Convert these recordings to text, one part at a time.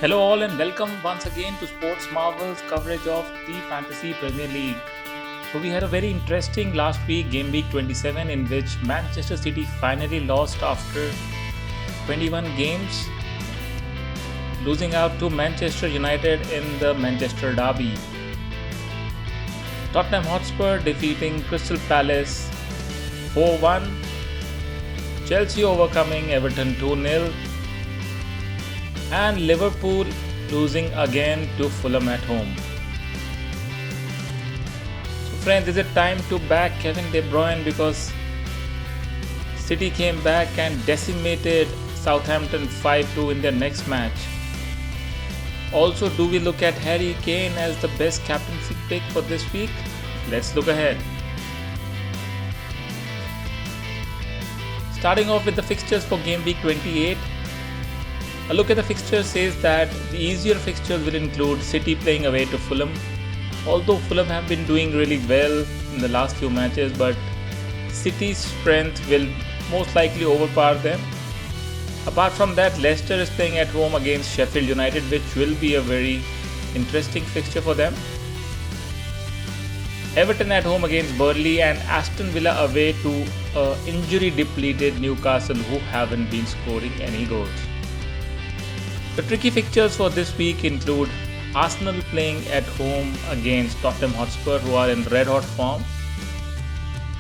Hello, all, and welcome once again to Sports Marvels coverage of the Fantasy Premier League. So, we had a very interesting last week, game week 27, in which Manchester City finally lost after 21 games, losing out to Manchester United in the Manchester Derby. Tottenham Hotspur defeating Crystal Palace 4-1. Chelsea overcoming Everton 2-0. And Liverpool losing again to Fulham at home. So friends, is it time to back Kevin De Bruyne because City came back and decimated Southampton 5-2 in their next match? Also, do we look at Harry Kane as the best captaincy pick for this week? Let's look ahead. Starting off with the fixtures for game week 28. A look at the fixtures says that the easier fixtures will include City playing away to Fulham. Although Fulham have been doing really well in the last few matches, but City's strength will most likely overpower them. Apart from that, Leicester is playing at home against Sheffield United, which will be a very interesting fixture for them. Everton at home against Burnley, and Aston Villa away to injury depleted Newcastle, who haven't been scoring any goals. The tricky fixtures for this week include Arsenal playing at home against Tottenham Hotspur, who are in red hot form.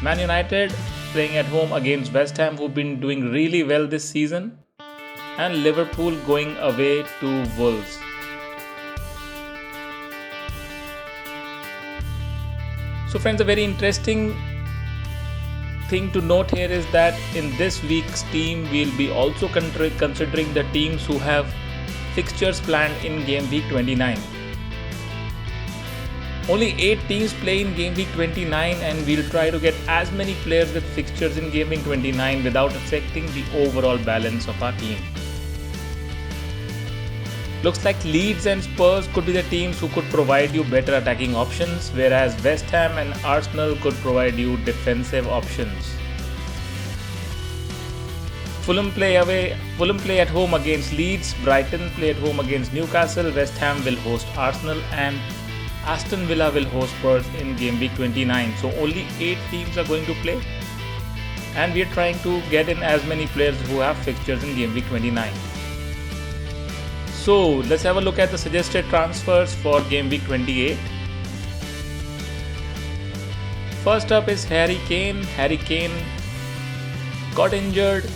Man United playing at home against West Ham, who've been doing really well this season. And Liverpool going away to Wolves. So friends, a very interesting thing to note here is that in this week's team, we'll be also considering the teams who have fixtures planned in game week 29. Only 8 teams play in game week 29, and we'll try to get as many players with fixtures in game week 29 without affecting the overall balance of our team. Looks like Leeds and Spurs could be the teams who could provide you better attacking options, whereas West Ham and Arsenal could provide you defensive options. Fulham play at home against Leeds, Brighton play at home against Newcastle, West Ham will host Arsenal, and Aston Villa will host Spurs in game week 29. So only 8 teams are going to play, and we are trying to get in as many players who have fixtures in game week 29. So let's have a look at the suggested transfers for game week 28. First up is Harry Kane. Harry Kane got injured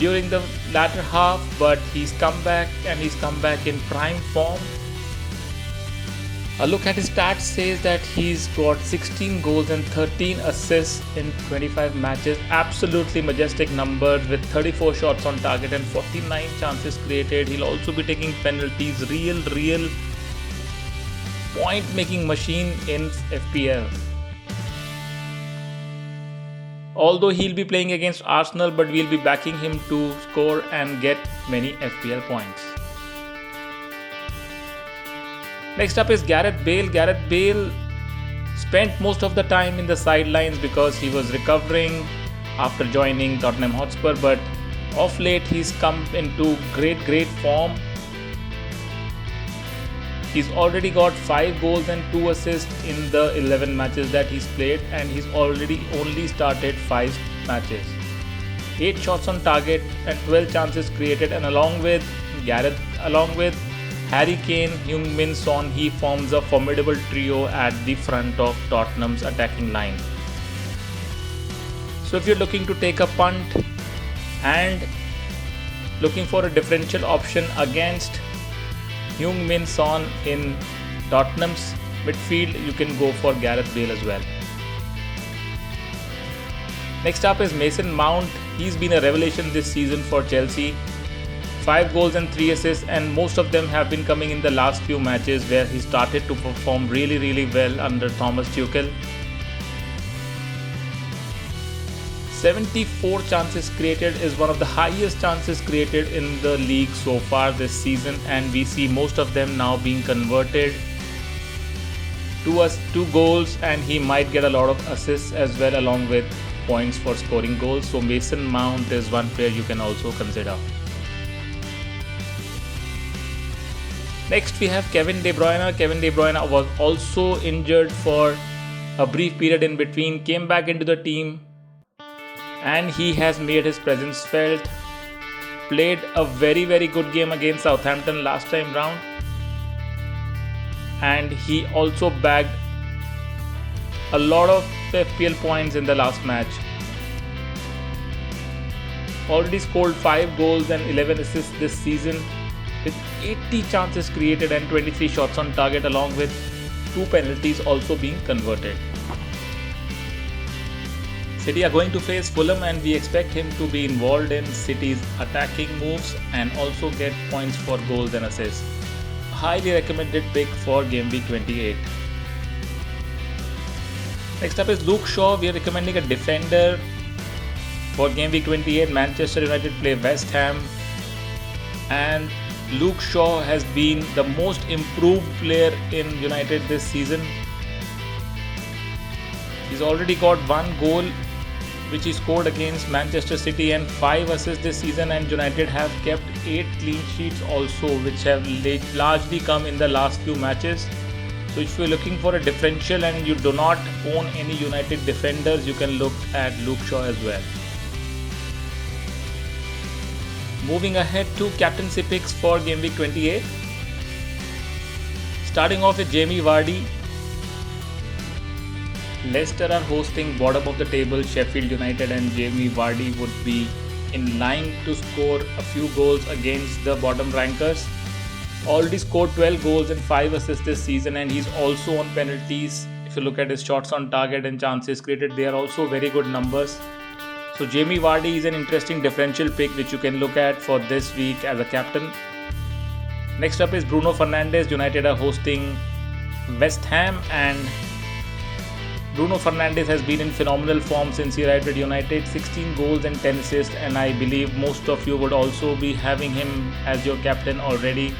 during the latter half, but he's come back in prime form. A look at his stats says that he's got 16 goals and 13 assists in 25 matches. Absolutely majestic numbers with 34 shots on target and 49 chances created. He'll also be taking penalties. Real point making machine in FPL. Although he'll be playing against Arsenal, but we'll be backing him to score and get many FPL points. Next up is Gareth Bale. Gareth Bale spent most of the time in the sidelines because he was recovering after joining Tottenham Hotspur, but of late he's come into great form. He's already got 5 goals and 2 assists in the 11 matches that he's played, and he's already only started 5 matches. 8 shots on target and 12 chances created, and along with Harry Kane, Heung-min Son, he forms a formidable trio at the front of Tottenham's attacking line. So if you're looking to take a punt and looking for a differential option against Heung-min Son in Tottenham's midfield, you can go for Gareth Bale as well. Next up is Mason Mount. He's been a revelation this season for Chelsea. 5 goals and 3 assists, and most of them have been coming in the last few matches where he started to perform really well under Thomas Tuchel. 74 chances created is one of the highest chances created in the league so far this season, and we see most of them now being converted to goals, and he might get a lot of assists as well, along with points for scoring goals. So Mason Mount is one player you can also consider. Next, we have Kevin De Bruyne. Kevin De Bruyne was also injured for a brief period in between, came back into the team, and he has made his presence felt. Played a very good game against Southampton last time round, and he also bagged a lot of FPL points in the last match. Already scored 5 goals and 11 assists this season, with 80 chances created and 23 shots on target, along with 2 penalties also being converted. City are going to face Fulham, and we expect him to be involved in City's attacking moves and also get points for goals and assists. Highly recommended pick for game week 28. Next up is Luke Shaw. We are recommending a defender for game week 28. Manchester United play West Ham, and Luke Shaw has been the most improved player in United this season. He's already got 1 goal which he scored against Manchester City and 5 assists this season, and United have kept 8 clean sheets also, which have largely come in the last few matches. So if you're looking for a differential and you do not own any United defenders, you can look at Luke Shaw as well. Moving ahead to captaincy picks for game week 28. Starting off with Jamie Vardy. Leicester are hosting bottom of the table Sheffield United, and Jamie Vardy would be in line to score a few goals against the bottom rankers. Already scored 12 goals and 5 assists this season, and he's also on penalties. If you look at his shots on target and chances created, they are also very good numbers. So Jamie Vardy is an interesting differential pick which you can look at for this week as a captain. Next up is Bruno Fernandes. United are hosting West Ham, and Bruno Fernandes has been in phenomenal form since he arrived at United. 16 goals and 10 assists, and I believe most of you would also be having him as your captain already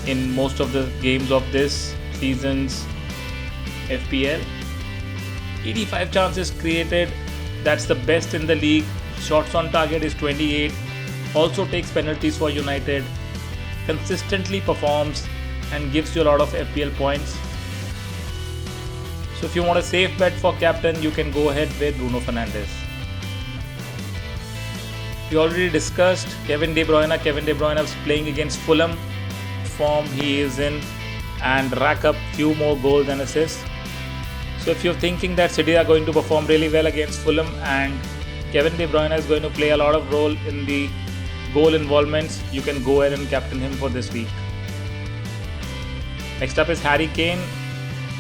in most of the games of this season's FPL. 85 chances created, that's the best in the league. Shots on target is 28. Also takes penalties for United. Consistently performs and gives you a lot of FPL points. So if you want a safe bet for captain, you can go ahead with Bruno Fernandes. We already discussed Kevin De Bruyne. Kevin De Bruyne is playing against Fulham. Form he is in, and rack up few more goals and assists. So if you're thinking that City are going to perform really well against Fulham and Kevin De Bruyne is going to play a lot of role in the goal involvements, you can go ahead and captain him for this week. Next up is Harry Kane.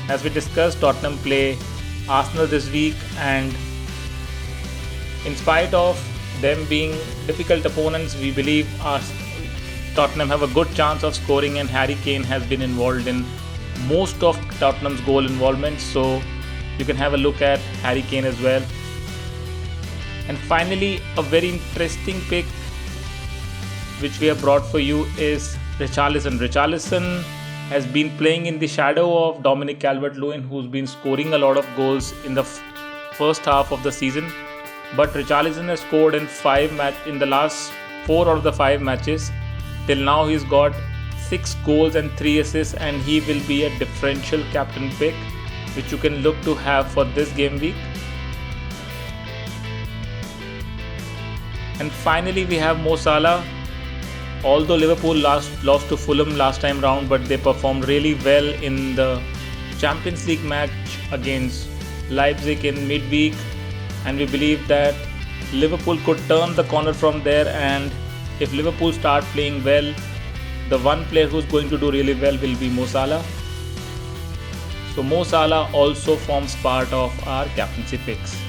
As we discussed, Tottenham play Arsenal this week, and in spite of them being difficult opponents, we believe Tottenham have a good chance of scoring, and Harry Kane has been involved in most of Tottenham's goal involvements, so you can have a look at Harry Kane as well. And finally, a very interesting pick which we have brought for you is Richarlison. Richarlison has been playing in the shadow of Dominic Calvert-Lewin, who's been scoring a lot of goals in the first half of the season. But Richarlison has scored in the last 4 out of the 5 matches. Till now he's got 6 goals and 3 assists, and he will be a differential captain pick which you can look to have for this game week. And finally we have Mo Salah. Although Liverpool lost to Fulham last time round, but they performed really well in the Champions League match against Leipzig in midweek, and we believe that Liverpool could turn the corner from there, and if Liverpool start playing well, the one player who's going to do really well will be Mo Salah. So Mo Salah also forms part of our captaincy picks.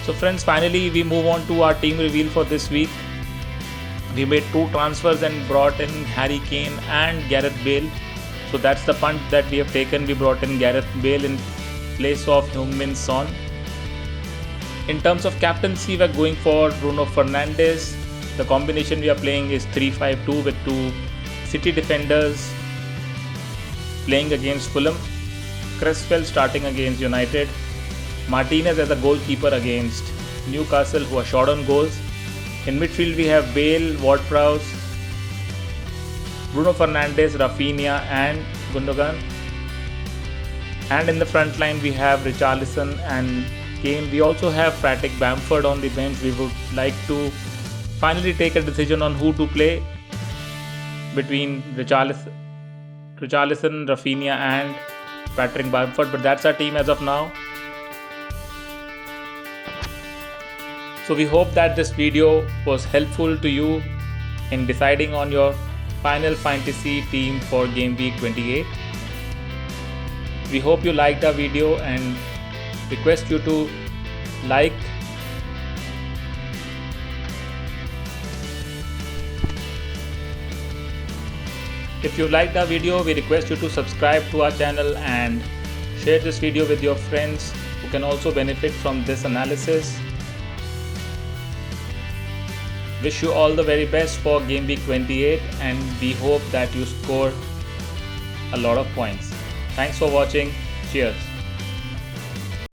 So friends, finally we move on to our team reveal for this week. We made 2 transfers and brought in Harry Kane and Gareth Bale. So that's the punt that we have taken. We brought in Gareth Bale in place of Heung-min Son. In terms of captaincy, we are going for Bruno Fernandes. The combination we are playing is 3-5-2 with 2 City defenders playing against Fulham. Cresswell starting against United. Martinez as a goalkeeper against Newcastle, who are short on goals. In midfield we have Bale, Ward-Prowse, Bruno Fernandes, Rafinha and Gundogan. And in the front line we have Richarlison and Kane. We also have Frederick Bamford on the bench. We would like to finally take a decision on who to play between Richarlison, Rafinha and Patrick Bamford, but that's our team as of now. So we hope that this video was helpful to you in deciding on your final fantasy team for game week 28. We hope you liked our video and request you to like, if you liked our video, we request you to subscribe to our channel and share this video with your friends who can also benefit from this analysis. Wish you all the very best for game week 28 and we hope that you score a lot of points. Thanks for watching. Cheers.